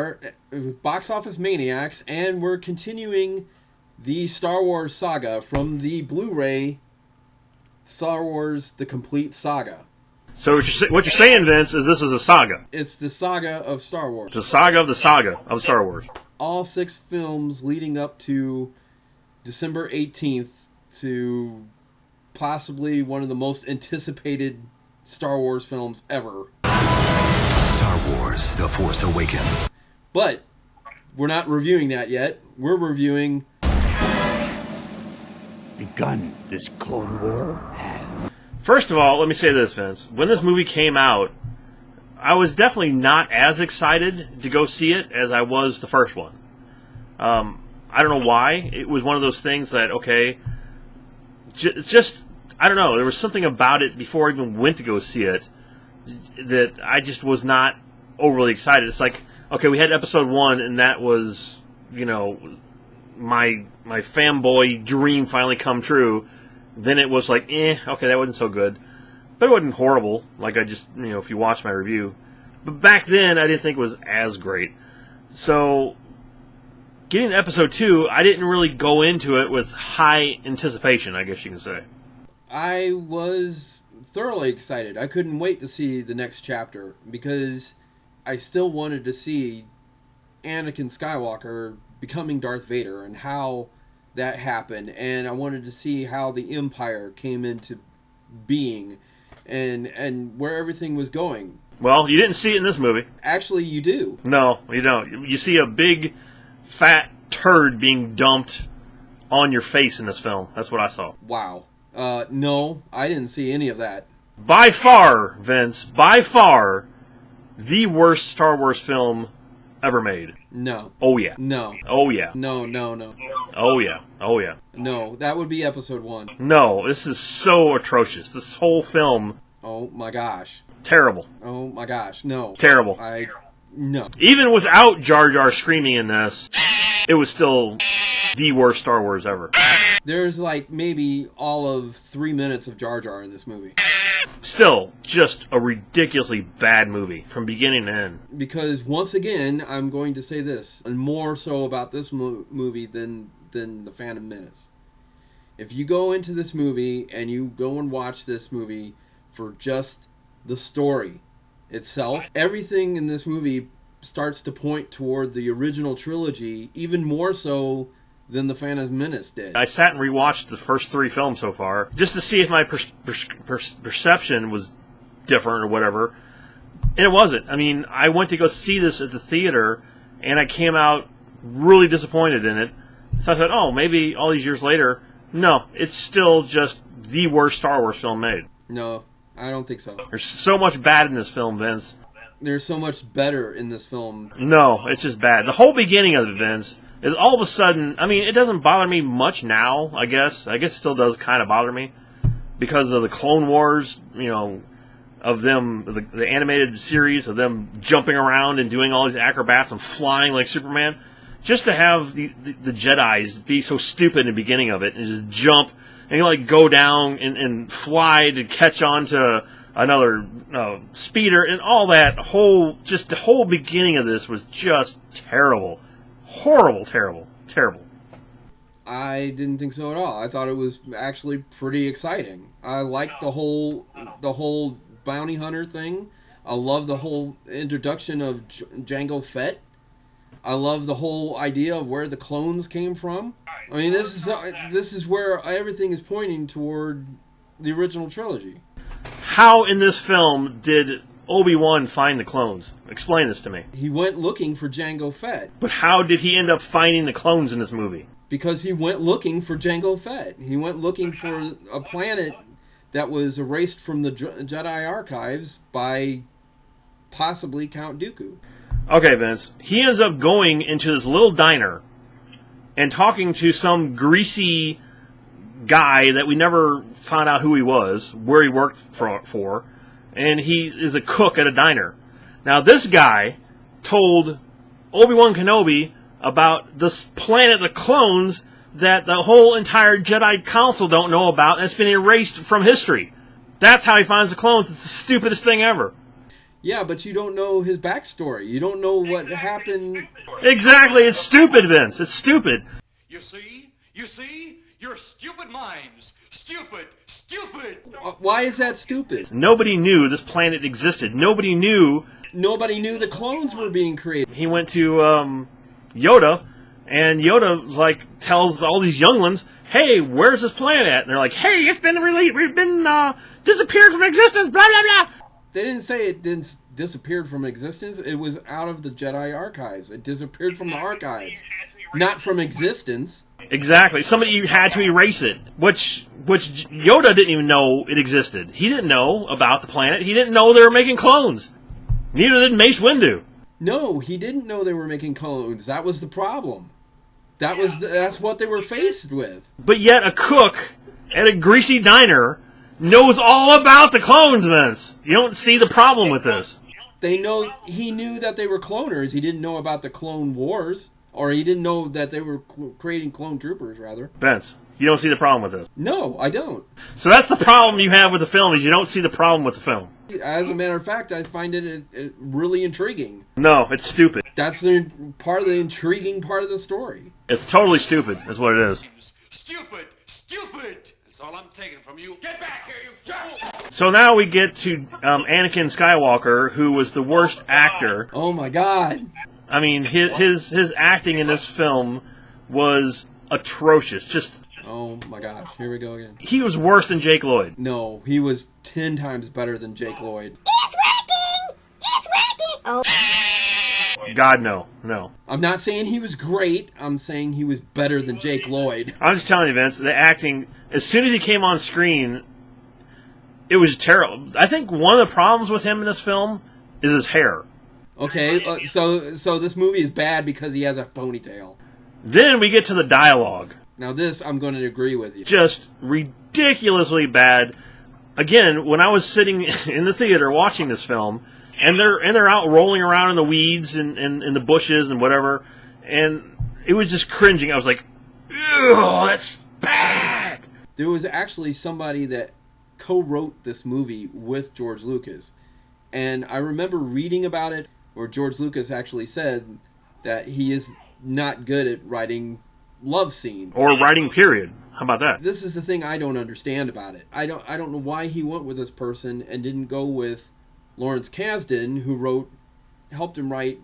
are with Box Office Maniacs, and we're continuing the Star Wars saga from the Blu-ray Star Wars The Complete Saga. So what you're saying, Vince, is this is a saga. It's the saga of Star Wars. The saga of Star Wars. All 6 films leading up to December 18th to possibly one of the most anticipated Star Wars films ever. Star Wars The Force Awakens. But we're not reviewing that yet. We're reviewing... begun this Clone War has. First of all, let me say this, Vince. When this movie came out, I was definitely not as excited to go see it as I was the first one. I don't know why. It was one of those things that, okay, just, I don't know. There was something about it before I even went to go see it that I just was not overly excited. It's like, okay, we had episode 1, and that was, you know, my fanboy dream finally come true. Then it was like, okay, that wasn't so good. But it wasn't horrible, like I just, you know, if you watch my review. But back then, I didn't think it was as great. So, getting to episode 2, I didn't really go into it with high anticipation, I guess you can say. I was thoroughly excited. I couldn't wait to see the next chapter because I still wanted to see Anakin Skywalker becoming Darth Vader and how that happened, and I wanted to see how the Empire came into being and where everything was going. Well, you didn't see it in this movie. Actually, you do. No, you don't. You see a big, fat turd being dumped on your face in this film. That's what I saw. Wow. No, I didn't see any of that. By far, Vince, by far, the worst Star Wars film ever made. No. Oh, yeah. No. Oh, yeah. No. Oh, yeah. Oh, yeah. No, that would be episode 1. No, this is so atrocious. This whole film... Oh, my gosh. Terrible. Oh, my gosh. No. Terrible. No. Even without Jar Jar screaming in this, it was still the worst Star Wars ever. There's like maybe all of 3 minutes of Jar Jar in this movie. Still, just a ridiculously bad movie from beginning to end. Because once again, I'm going to say this, and more so about this movie than The Phantom Menace. If you go into this movie and you go and watch this movie for just the story itself, everything in this movie starts to point toward the original trilogy, even more so than The Phantom Menace did. I sat and rewatched the first 3 films so far, just to see if my perception was different or whatever. And it wasn't. I mean, I went to go see this at the theater, and I came out really disappointed in it. So I thought, oh, maybe all these years later, no, it's still just the worst Star Wars film made. No, I don't think so. There's so much bad in this film, Vince. There's so much better in this film. No, it's just bad. The whole beginning of it, Vince, is all of a sudden, I mean, it doesn't bother me much now, I guess. I guess it still does kind of bother me because of the Clone Wars, you know, of them, the animated series of them jumping around and doing all these acrobats and flying like Superman. Just to have the Jedis be so stupid in the beginning of it and just jump and like go down and fly to catch on to another speeder and all that just the whole beginning of this was just terrible. Horrible, terrible. I didn't think so at all. I thought it was actually pretty exciting. I liked the whole bounty hunter thing. I love the whole introduction of Jango Fett. I love the whole idea of where the clones came from. I mean, this is where everything is pointing toward the original trilogy. How in this film did Obi-Wan find the clones? Explain this to me. He went looking for Jango Fett. But how did he end up finding the clones in this movie? Because he went looking for Jango Fett. He went looking for a planet that was erased from the Jedi archives by possibly Count Dooku. Okay, Vince. He ends up going into this little diner and talking to some greasy guy that we never found out who he was, where he worked for, and he is a cook at a diner. Now, this guy told Obi-Wan Kenobi about this planet of clones that the whole entire Jedi Council don't know about, and it's been erased from history. That's how he finds the clones. It's the stupidest thing ever. Yeah, but you don't know his backstory. You don't know what happened. Exactly. It's stupid, Vince. It's stupid. You see? Your stupid minds. Stupid. Why is that stupid? Nobody knew this planet existed. Nobody knew. Nobody knew the clones were being created. He went to Yoda, and Yoda tells all these younglings, "Hey, where's this planet at?" And they're like, "Hey, it's been disappeared from existence." Blah blah blah. They didn't say it didn't disappeared from existence. It was out of the Jedi archives. It disappeared from the archives, not from existence. Exactly. Somebody had to erase it, which Yoda didn't even know it existed. He didn't know about the planet. He didn't know they were making clones. Neither did Mace Windu. No, he didn't know they were making clones. That was the problem. That's what they were faced with. But yet a cook at a greasy diner knows all about the clones, Vince. You don't see the problem with this. He knew that they were cloners. He didn't know about the Clone Wars. Or he didn't know that they were creating clone troopers, rather. Vince, you don't see the problem with this. No, I don't. So that's the problem you have with the film, is you don't see the problem with the film. As a matter of fact, I find it really intriguing. No, it's stupid. That's the part of the intriguing part of the story. It's totally stupid, is what it is. Stupid. That's all I'm taking from you. Get back here, you jerk! So now we get to Anakin Skywalker, who was the worst actor. Oh my God. I mean, his acting in this film was atrocious. Just, oh my gosh, here we go again. he was worse than Jake Lloyd. No, he was 10 times better than Jake Lloyd. It's working! Oh. God, no. I'm not saying he was great. I'm saying he was better than Jake Lloyd. I'm just telling you, Vince, the acting, as soon as he came on screen, it was terrible. I think one of the problems with him in this film is his hair. Okay, so this movie is bad because he has a ponytail. Then we get to the dialogue. Now this, I'm going to agree with you. Just ridiculously bad. Again, when I was sitting in the theater watching this film, and they're out rolling around in the weeds and in the bushes and whatever, and it was just cringing. I was like, "Ugh, that's bad." There was actually somebody that co-wrote this movie with George Lucas, and I remember reading about it where George Lucas actually said that he is not good at writing love scenes or writing. Period. How about that? This is the thing I don't understand about it. I don't know why he went with this person and didn't go with Lawrence Kasdan, who helped him write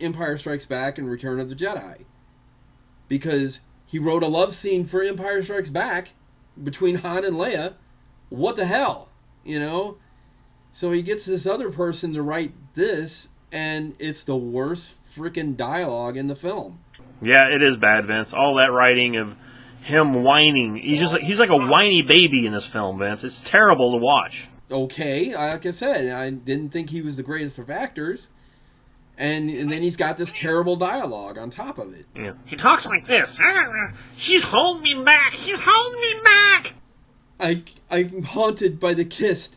Empire Strikes Back and Return of the Jedi. Because he wrote a love scene for Empire Strikes Back between Han and Leia. What the hell? You know? So he gets this other person to write this, and it's the worst freaking dialogue in the film. Yeah, it is bad, Vince. All that writing of him whining. He's like a whiny baby in this film, Vince. It's terrible to watch. Okay, like I said, I didn't think he was the greatest of actors. And then he's got this terrible dialogue on top of it. Yeah. He talks like this. She's holding me back. She's holding me back. I'm haunted by the kiss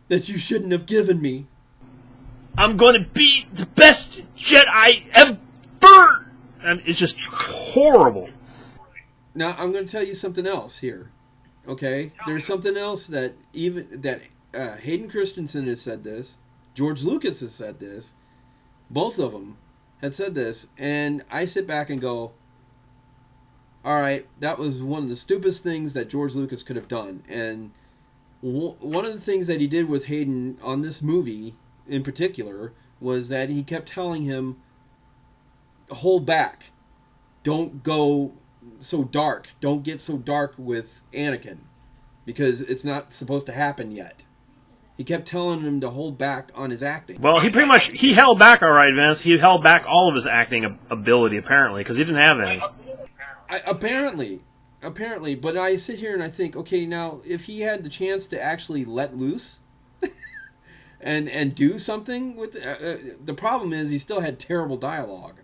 that you shouldn't have given me. I'm going to be the best Jedi ever. And it's just horrible. Now, I'm going to tell you something else here. Okay? There's something else that Hayden Christensen has said this. George Lucas has said this. Both of them had said this. And I sit back and go, all right, that was one of the stupidest things that George Lucas could have done. And one of the things that he did with Hayden on this movie in particular was that he kept telling him, hold back. Don't go so dark. Don't get so dark with Anakin. Because it's not supposed to happen yet. He kept telling him to hold back on his acting. Well, he held back all right, Vince. He held back all of his acting ability, apparently, because he didn't have any. Apparently. But I sit here and I think, okay, now, if he had the chance to actually let loose and do something with the problem is he still had terrible dialogue.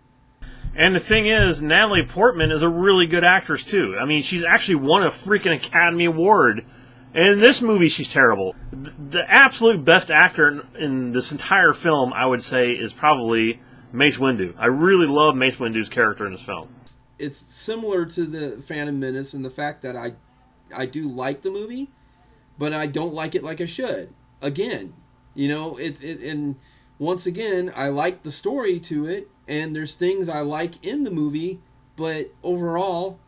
And the thing is, Natalie Portman is a really good actress, too. I mean, she's actually won a freaking Academy Award. And in this movie, she's terrible. The absolute best actor in this entire film, I would say, is probably Mace Windu. I really love Mace Windu's character in this film. It's similar to the Phantom Menace in the fact that I do like the movie, but I don't like it like I should. Again, You know, and once again, I like the story to it, and there's things I like in the movie, but overall,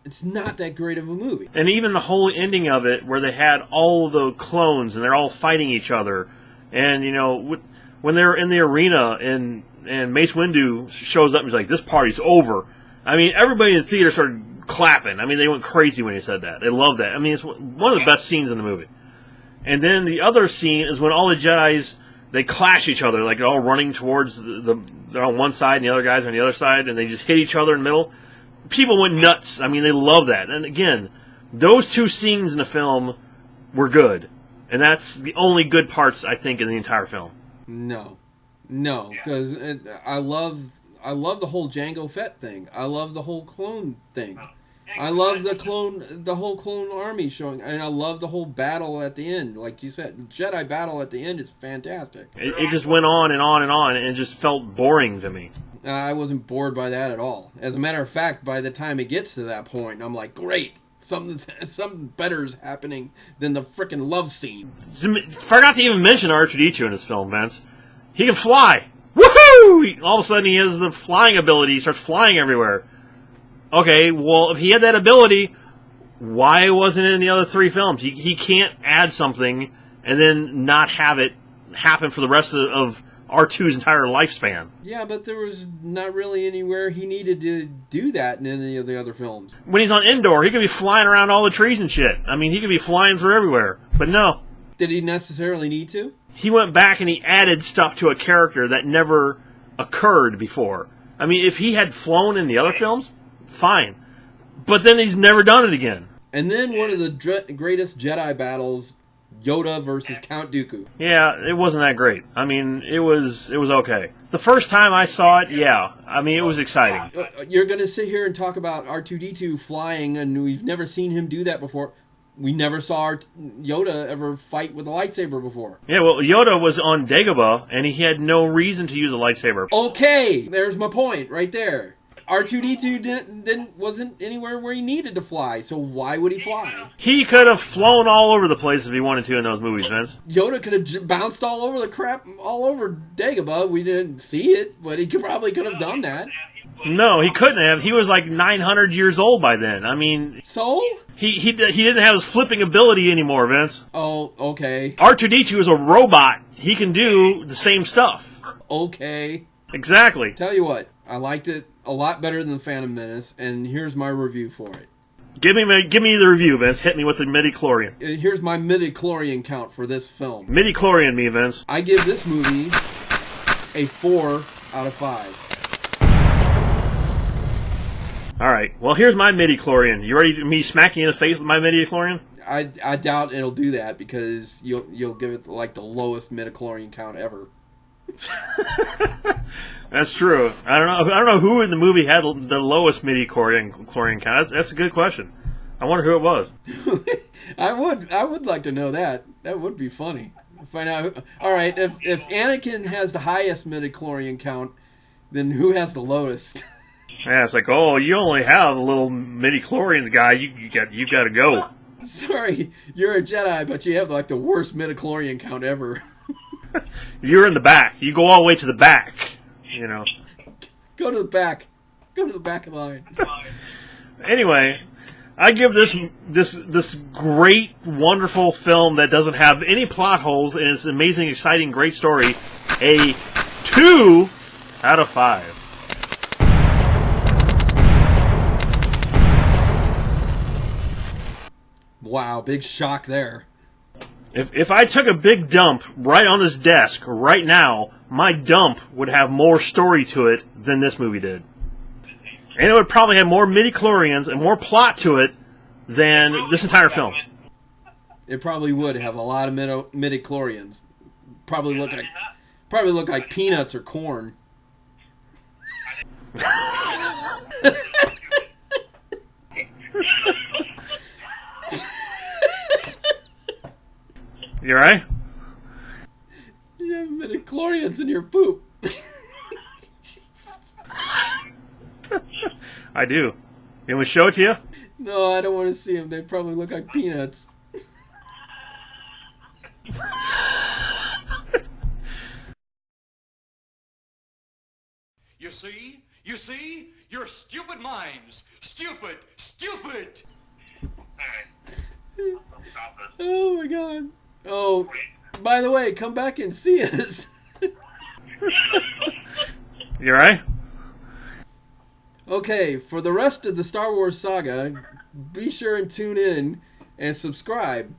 it's not that great of a movie. And even the whole ending of it, where they had all the clones and they're all fighting each other, and you know, when they're in the arena and Mace Windu shows up and he's like, "This party's over." I mean, everybody in the theater started clapping. I mean, they went crazy when he said that. They loved that. I mean, it's one of the best scenes in the movie. And then the other scene is when all the Jedis, they clash each other, like they're all running towards they're on one side and the other guys are on the other side, and they just hit each other in the middle. People went nuts. I mean, they love that. And again, those two scenes in the film were good. And that's the only good parts, I think, in the entire film. No, because I love the whole Jango Fett thing. I love the whole clone thing. I love the whole clone army showing, and I love the whole battle at the end. Like you said, the Jedi battle at the end is fantastic. It just went on and on and on, and it just felt boring to me. I wasn't bored by that at all. As a matter of fact, by the time it gets to that point, I'm like, great, something better is happening than the frickin' love scene. Forgot to even mention R2-D2 in this film, Vince. He can fly. Woohoo! All of a sudden, he has the flying ability. He starts flying everywhere. Okay, well, if he had that ability, why wasn't it in the other three films? He can't add something and then not have it happen for the rest of R2's entire lifespan. Yeah, but there was not really anywhere he needed to do that in any of the other films. When he's on Endor, he could be flying around all the trees and shit. I mean, he could be flying through everywhere. But no. Did he necessarily need to? He went back and he added stuff to a character that never occurred before. I mean, if he had flown in the other films, fine. But then he's never done it again. And then one of the greatest Jedi battles, Yoda versus Count Dooku. Yeah, it wasn't that great. I mean, it was okay. The first time I saw it, yeah. I mean, it was exciting. You're going to sit here and talk about R2-D2 flying, and we've never seen him do that before. We never saw Yoda ever fight with a lightsaber before. Yeah, well, Yoda was on Dagobah, and he had no reason to use a lightsaber. Okay, there's my point right there. R2-D2 wasn't anywhere where he needed to fly, so why would he fly? He could have flown all over the place if he wanted to in those movies, Vince. Yoda could have bounced all over the crap, all over Dagobah. We didn't see it, but he probably could have done that. No, he couldn't have. He was like 900 years old by then. I mean... So? He didn't have his flipping ability anymore, Vince. Oh, okay. R2-D2 is a robot. He can do the same stuff. Okay. Exactly. Tell you what, I liked it a lot better than The Phantom Menace, and here's my review for it. Give me the review, Vince. Hit me with the midi-chlorian. Here's my midi-chlorian count for this film. Midi-chlorian me, Vince. I give this movie a 4 out of 5. Alright, well here's my midi-chlorian. You ready to me smacking you in the face with my midi-chlorian? I doubt it'll do that, because you'll give it like the lowest midi-chlorian count ever. That's true. I don't know who in the movie had the lowest midi-chlorian count. That's a good question. I wonder who it was. I would like to know that. That would be funny. Find out. All right, if Anakin has the highest midi-chlorian count, then who has the lowest? Yeah, it's like, oh, you only have a little midi-chlorians guy. You got to go. Sorry, you're a Jedi, but you have like the worst midi-chlorian count ever. You're in the back. You go all the way to the back. You know. Go to the back. Go to the back of the line. Anyway, I give this great, wonderful film that doesn't have any plot holes and it's an amazing, exciting, great story a 2 out of 5. Wow, big shock there. If I took a big dump right on this desk right now, my dump would have more story to it than this movie did. And it would probably have more midi-chlorians and more plot to it than this entire film. It probably would have a lot of midi-chlorians. Probably look like peanuts or corn. You alright? You have midi-chlorians in your poop. I do. You want me to show it to you? No, I don't want to see them. They probably look like peanuts. You see? You see? Your stupid minds. Stupid. Stupid. Oh my god. Oh, by the way, come back and see us. You right? Okay, for the rest of the Star Wars saga, be sure and tune in and subscribe